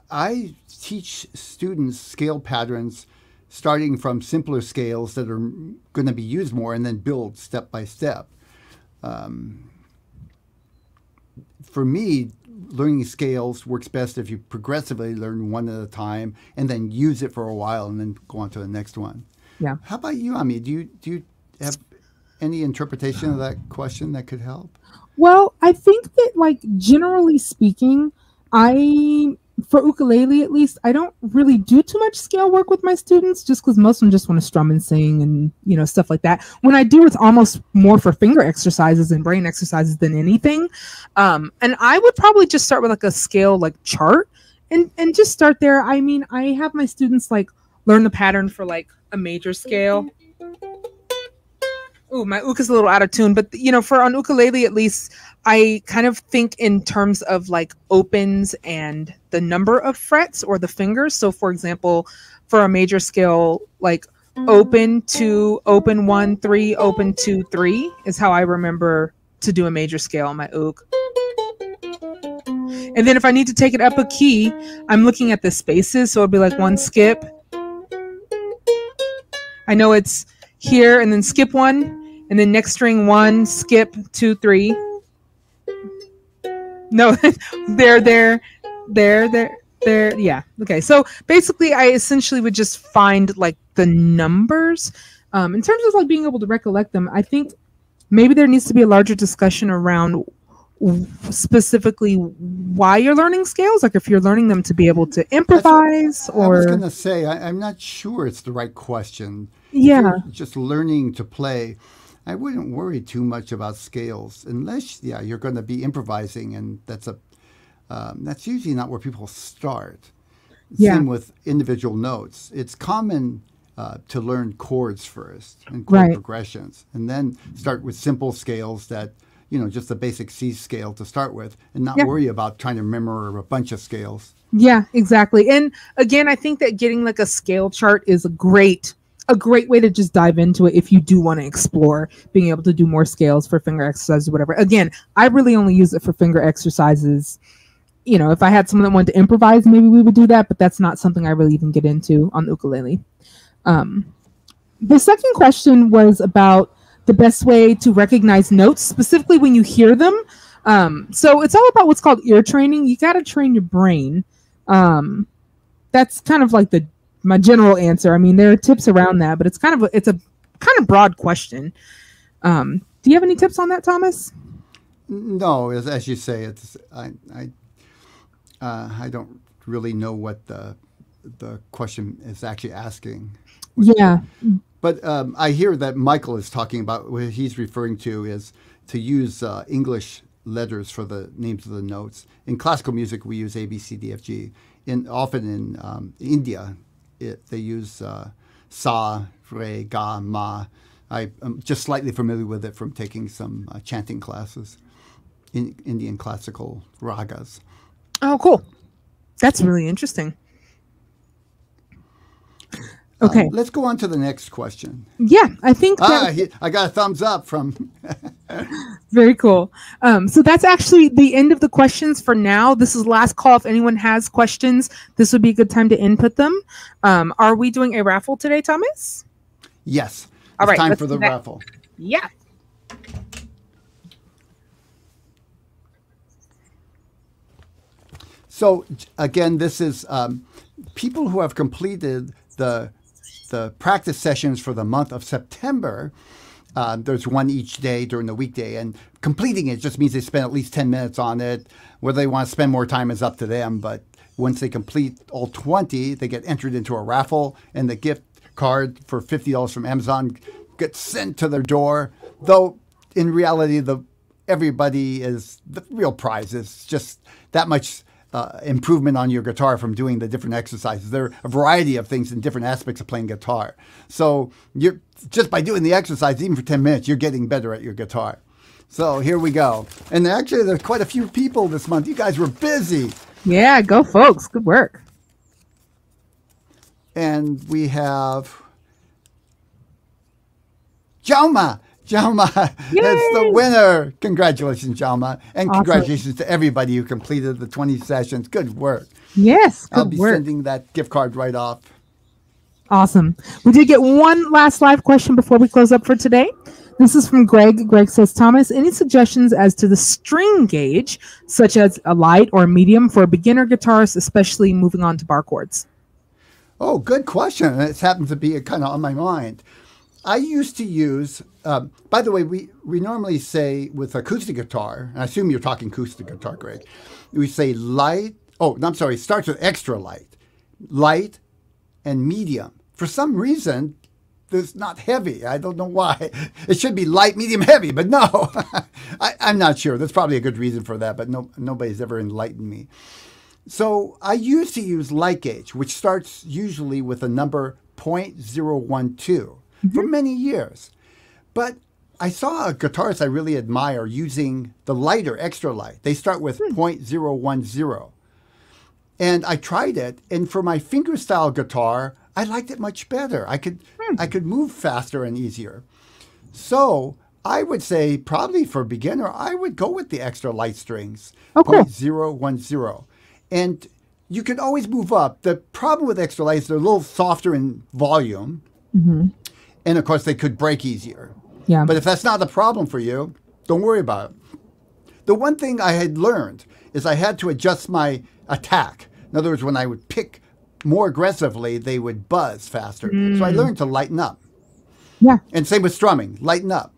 I teach students scale patterns starting from simpler scales that are going to be used more and then build step by step. For me, learning scales works best if you progressively learn one at a time and then use it for a while and then go on to the next one. Yeah. How about you, Ami? Do you have any interpretation of that question that could help? Well, I think that, like, generally speaking, for ukulele at least, I don't really do too much scale work with my students just because most of them just want to strum and sing and, stuff like that. When I do, it's almost more for finger exercises and brain exercises than anything. And I would probably just start with like a scale like chart and just start there. I mean, I have my students like learn the pattern for like a major scale. Ooh, my ook is a little out of tune, but you know, for on ukulele at least, I kind of think in terms of like opens and the number of frets or the fingers. So for example, for a major scale, like open 2, open 1, 3, open 2, 3 is how I remember to do a major scale on my ook. And then if I need to take it up a key, I'm looking at the spaces. So it'll be like 1 skip. I know it's here and then skip 1 and then next string 1, skip 2, 3. No, there. Yeah. Okay. So basically I essentially would just find like the numbers. In terms of like being able to recollect them, I think maybe there needs to be a larger discussion around specifically why you're learning scales, like if you're learning them to be able to improvise. Or I was going to say, I'm not sure it's the right question. Yeah. Just learning to play, I wouldn't worry too much about scales unless, you're going to be improvising, and that's usually not where people start. Same with individual notes. It's common to learn chords first and chord progressions, and then start with simple scales that, just the basic C scale to start with, and not worry about trying to remember a bunch of scales. Yeah, exactly. And again, I think that getting like a scale chart is a great way to just dive into it if you do want to explore being able to do more scales for finger exercises or whatever. Again, I really only use it for finger exercises. If I had someone that wanted to improvise, maybe we would do that, but that's not something I really even get into on ukulele. The second question was about the best way to recognize notes, specifically when you hear them. So it's all about what's called ear training. You got to train your brain. That's kind of like my general answer. I mean, there are tips around that, but it's a kind of broad question. Do you have any tips on that, Thomas? No, as you say, I don't really know what the question is actually asking. Yeah. But I hear that Michael is talking about, what he's referring to is to use English letters for the names of the notes. In classical music, we use A, B, C, D, F, G. Often in India, they use sa, re, ga, ma. I'm just slightly familiar with it from taking some chanting classes in Indian classical ragas. Oh, cool. That's really interesting. Okay. Let's go on to the next question. Yeah, I think I got a thumbs up from... Very cool. So that's actually the end of the questions for now. This is last call. If anyone has questions, this would be a good time to input them. Are we doing a raffle today, Thomas? Yes. All right. It's time for the raffle. Yeah. So again, this is people who have completed the practice sessions for the month of September. There's one each day during the weekday, and completing it just means they spend at least 10 minutes on it. Whether they want to spend more time is up to them, but once they complete all 20, they get entered into a raffle, and the gift card for $50 from Amazon gets sent to their door. Though in reality, the real prize is just that much improvement on your guitar from doing the different exercises. There are a variety of things in different aspects of playing guitar. So you're just by doing the exercise, even for 10 minutes, you're getting better at your guitar. So here we go. And actually, there's quite a few people this month. You guys were busy. Yeah, go folks. Good work. And we have Jalma. Jalma is the winner. Congratulations, Jalma. And awesome. Congratulations to everybody who completed the 20 sessions. Good work. Yes, good I'll be sending that gift card right off. Awesome. We did get one last live question before we close up for today. This is from Greg. Greg says, Thomas, any suggestions as to the string gauge, such as a light or a medium for a beginner guitarist, especially moving on to bar chords? Oh, good question. It happens to be kind of on my mind. I used to use, by the way, we normally say with acoustic guitar, and I assume you're talking acoustic guitar, Greg, we say light, it starts with extra light, and medium. For some reason, it's not heavy. I don't know why. It should be light, medium, heavy, but no. I'm not sure. There's probably a good reason for that, but nobody's ever enlightened me. So I used to use light gauge, which starts usually with a number 0.012 for many years. But I saw a guitarist I really admire using the lighter, extra light. They start with 0.010. And I tried it, and for my fingerstyle guitar, I liked it much better. I could move faster and easier. So I would say probably for beginner, I would go with the extra light strings, Oh, cool. 0.010. And you can always move up. The problem with extra lights, they're a little softer in volume. And of course, they could break easier. Yeah. But if that's not a problem for you, don't worry about it. The one thing I had learned is I had to adjust my attack. In other words, when I would pick more aggressively, they would buzz faster. So I learned to lighten up. Yeah. And same with strumming, lighten up.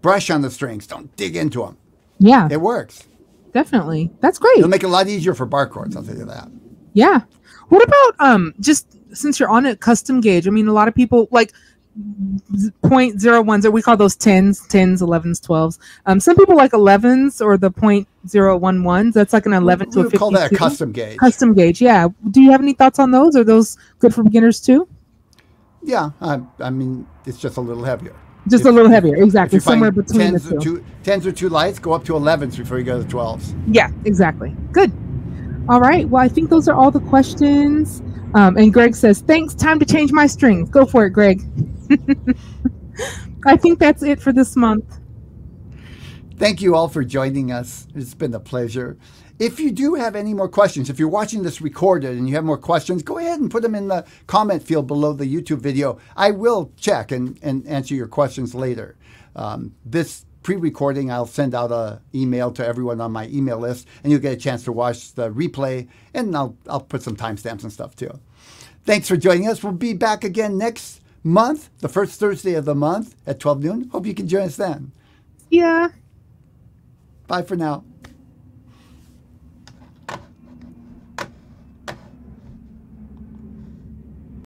Brush on the strings, don't dig into them. Yeah. It works. Definitely. That's great. It'll make it a lot easier for bar chords, I'll tell you that. Yeah. What about just since you're on a custom gauge? I mean, a lot of people like 0.01s, or we call those 10s, 11s, 12s. Some people like 11s or the 0.011s. That's like an 11 to a 52. We call that a custom gauge. Custom gauge, yeah. Do you have any thoughts on those? Are those good for beginners too? Yeah, I mean, it's just a little heavier. Just a little heavier, exactly. Somewhere between the two. 10s are too lights, go up to 11s before you go to 12s. Yeah, exactly. Good. All right. Well, I think those are all the questions. And Greg says, thanks. Time to change my strings. Go for it, Greg. I think that's it for this month. Thank you all for joining us. It's been a pleasure. If you do have any more questions, if you're watching this recorded and you have more questions, go ahead and put them in the comment field below the YouTube video. I will check and answer your questions later. This pre-recording, I'll send out an email to everyone on my email list, and you'll get a chance to watch the replay, and I'll put some timestamps and stuff too. Thanks for joining us. We'll be back again next month, the first Thursday of the month at 12 noon. Hope you can join us then. Yeah. Bye for now.